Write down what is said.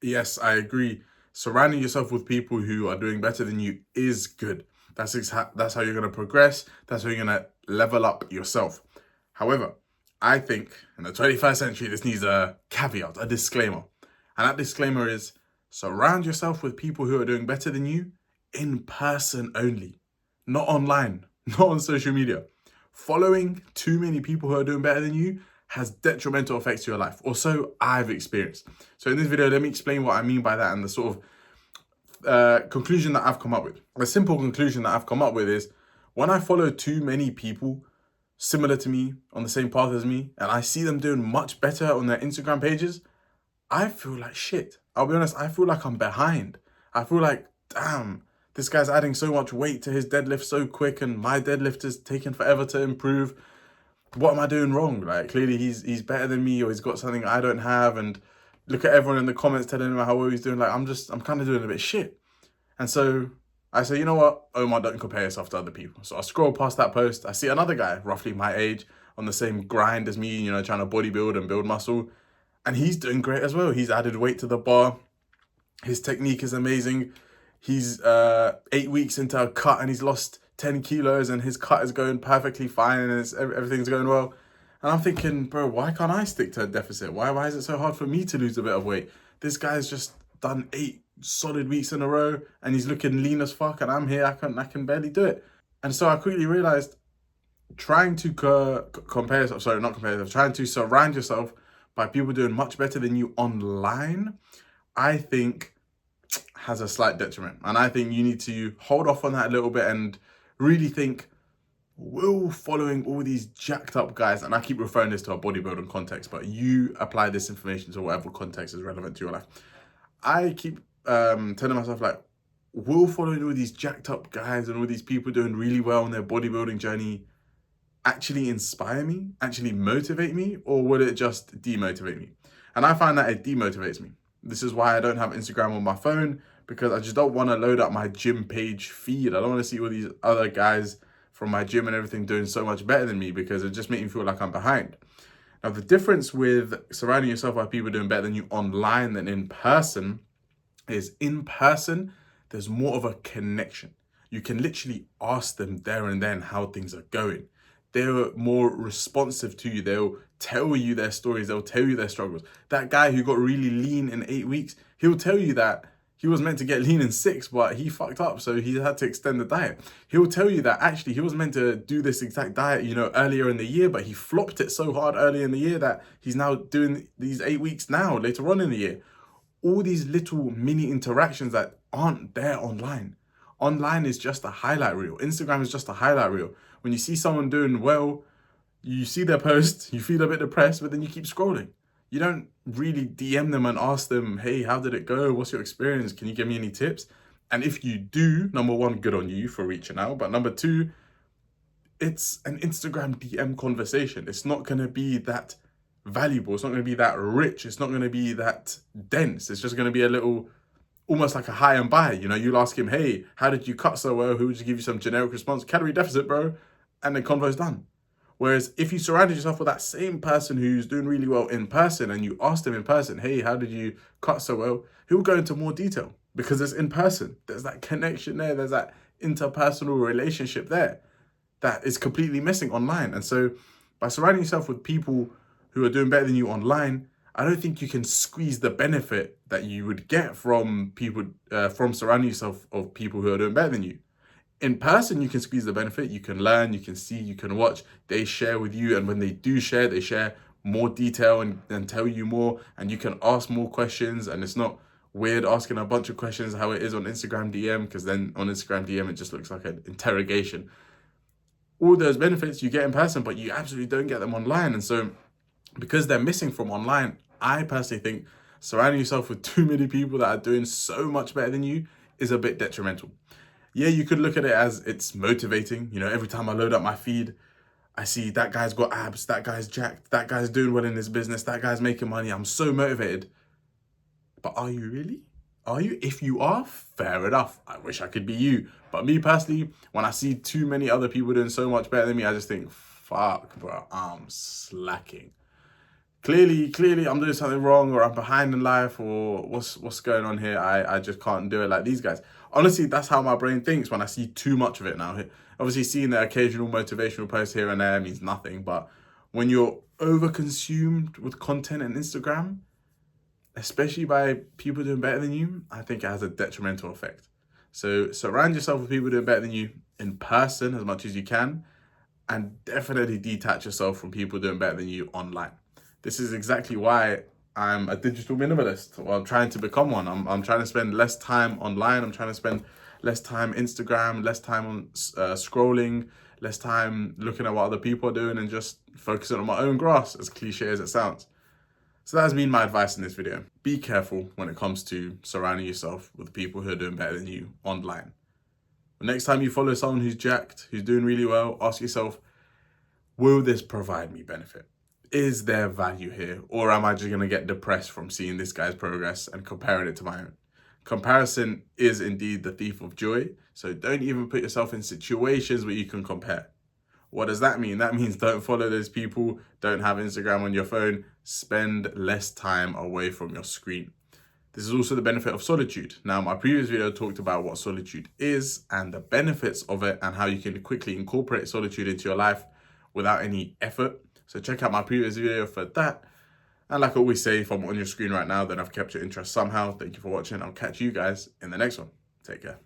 Yes, I agree. Surrounding yourself with people who are doing better than you is good. That's how you're going to progress. That's how you're going to level up yourself. However, I think in the 21st century, this needs a caveat, a disclaimer. And that disclaimer is surround yourself with people who are doing better than you in person only, not online, not on social media. Following too many people who are doing better than you has detrimental effects to your life, or so I've experienced. So in this video, let me explain what I mean by that and the sort of conclusion that I've come up with. The simple conclusion that I've come up with is when I follow too many people similar to me on the same path as me and I see them doing much better on their Instagram pages, I feel like shit. I'll be honest, I feel like I'm behind. I feel like, damn, this guy's adding so much weight to his deadlift so quick and my deadlift is taking forever to improve. What am I doing wrong? Like, clearly he's better than me, or he's got something I don't have, and look at everyone in the comments telling him how well he's doing. Like, I'm kind of doing a bit shit. And so I say, you know what, Omar, don't compare yourself to other people. So I scroll past that post. I see another guy, roughly my age, on the same grind as me, trying to bodybuild and build muscle. And he's doing great as well. He's added weight to the bar. His technique is amazing. He's 8 weeks into a cut and he's lost 10 kilos and his cut is going perfectly fine and everything's going well. And I'm thinking, bro, why can't I stick to a deficit? Why is it so hard for me to lose a bit of weight? This guy's just done 8 solid weeks in a row and he's looking lean as fuck and I'm here, I can barely do it. And so I quickly realized trying to compare yourself, sorry, not compare yourself, trying to surround yourself by people doing much better than you online, I think has a slight detriment. And I think you need to hold off on that a little bit and really think, will following all these jacked up guys, and I keep referring this to a bodybuilding context, but you apply this information to whatever context is relevant to your life. I keep telling myself, like, will following all these jacked up guys and all these people doing really well on their bodybuilding journey actually inspire me, actually motivate me, or will it just demotivate me? And I find that it demotivates me. This is why I don't have Instagram on my phone, because I just don't want to load up my gym page feed. I don't want to see all these other guys from my gym and everything doing so much better than me, because it just makes me feel like I'm behind. Now, the difference with surrounding yourself by people doing better than you online than in person is in person, there's more of a connection. You can literally ask them there and then how things are going. They're more responsive to you. They'll tell you their stories. They'll tell you their struggles. That guy who got really lean in 8 weeks, he'll tell you that he was meant to get lean in 6, but he fucked up, so he had to extend the diet. He'll tell you that actually he was meant to do this exact diet, earlier in the year, but he flopped it so hard early in the year that he's now doing these 8 weeks now, later on in the year. All these little mini interactions that aren't there online. Online is just a highlight reel. Instagram is just a highlight reel. When you see someone doing well, you see their post, you feel a bit depressed, but then you keep scrolling. You don't really DM them and ask them, hey, how did it go? What's your experience? Can you give me any tips? And if you do, number one, good on you for reaching out. But number two, it's an Instagram DM conversation. It's not going to be that valuable. It's not going to be that rich. It's not going to be that dense. It's just going to be a little, almost like a hi and bye. You'll ask him, hey, how did you cut so well? Who would you give you some generic response? Calorie deficit, bro. And the convo's done. Whereas if you surrounded yourself with that same person who's doing really well in person and you asked them in person, hey, how did you cut so well? He'll go into more detail because it's in person. There's that connection there. There's that interpersonal relationship there that is completely missing online. And so by surrounding yourself with people who are doing better than you online, I don't think you can squeeze the benefit that you would get from people, from surrounding yourself of people who are doing better than you. In person, you can squeeze the benefit. You can learn, you can see, you can watch. They share with you. And when they do share, they share more detail and tell you more. And you can ask more questions. And it's not weird asking a bunch of questions how it is on Instagram DM, because then on Instagram DM, it just looks like an interrogation. All those benefits you get in person, but you absolutely don't get them online. And so because they're missing from online, I personally think surrounding yourself with too many people that are doing so much better than you is a bit detrimental. Yeah, you could look at it as it's motivating. Every time I load up my feed, I see that guy's got abs, that guy's jacked, that guy's doing well in his business, that guy's making money. I'm so motivated. But are you really? Are you? If you are, fair enough. I wish I could be you. But me personally, when I see too many other people doing so much better than me, I just think, fuck, bro, I'm slacking. clearly I'm doing something wrong, or I'm behind in life, or what's going on here. I just can't do it like these guys. Honestly, that's how my brain thinks when I see too much of it now. Obviously, seeing the occasional motivational post here and there means nothing, but when you're over-consumed with content and Instagram, especially by people doing better than you, I think it has a detrimental effect. So surround yourself with people doing better than you in person as much as you can, and definitely detach yourself from people doing better than you online. This is exactly why I'm a digital minimalist, or I'm trying to become one. I'm trying to spend less time online. I'm trying to spend less time Instagram, less time on scrolling, less time looking at what other people are doing, and just focusing on my own grass, as cliche as it sounds. So that has been my advice in this video. Be careful when it comes to surrounding yourself with people who are doing better than you online. The next time you follow someone who's jacked, who's doing really well, ask yourself, will this provide me benefit? Is there value here? Or am I just going to get depressed from seeing this guy's progress and comparing it to my own? Comparison is indeed the thief of joy. So don't even put yourself in situations where you can compare. What does that mean? That means don't follow those people, don't have Instagram on your phone, spend less time away from your screen. This is also the benefit of solitude. Now, my previous video talked about what solitude is and the benefits of it, and how you can quickly incorporate solitude into your life without any effort. So check out my previous video for that. And like I always say, if I'm on your screen right now, then I've kept your interest somehow. Thank you for watching. I'll catch you guys in the next one. Take care.